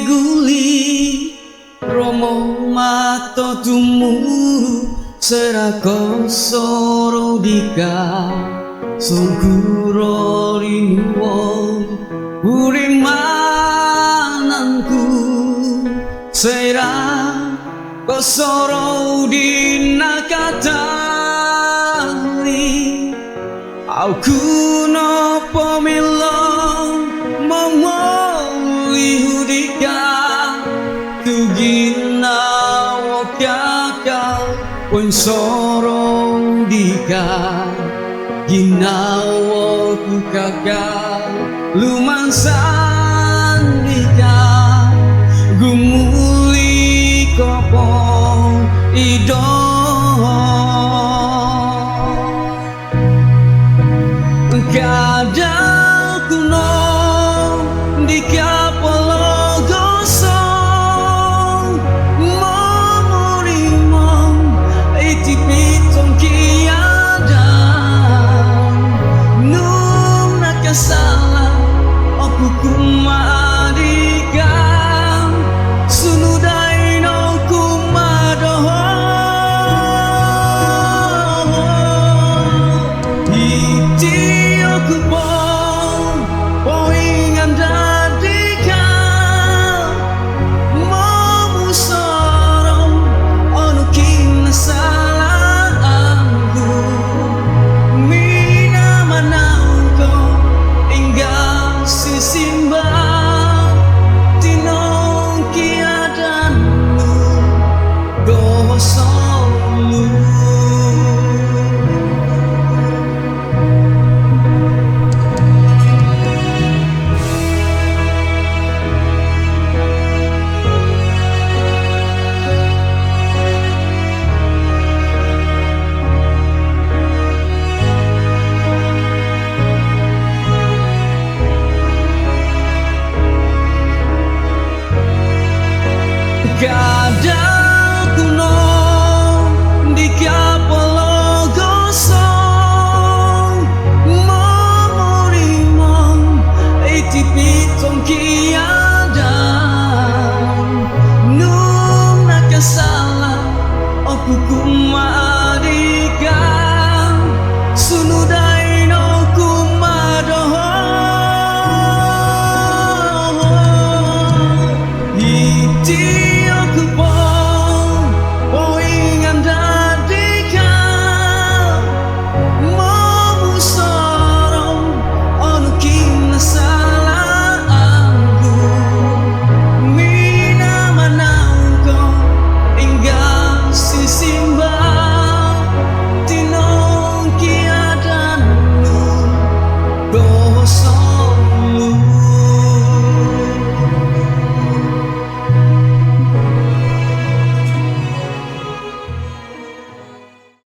guli romo mato tumuru serako soro dika sungkuro rinuwo urimananku sera kosoro dinakatali aku no pomilong momoli hudika tugina wakaka pun sorong dika ginawa ku kakak lumansan dika gumuli kopong ido kadang kuno dika polo gosong memori mong itipitong kiadan nung nakasalah aku kumadikan sunudai no kumadoho iti aku pong poingan dadikan memusorong onu kinasalahanku mina manauko hingga sisimbang tinong kiadanmu gosolu kadang kuno dika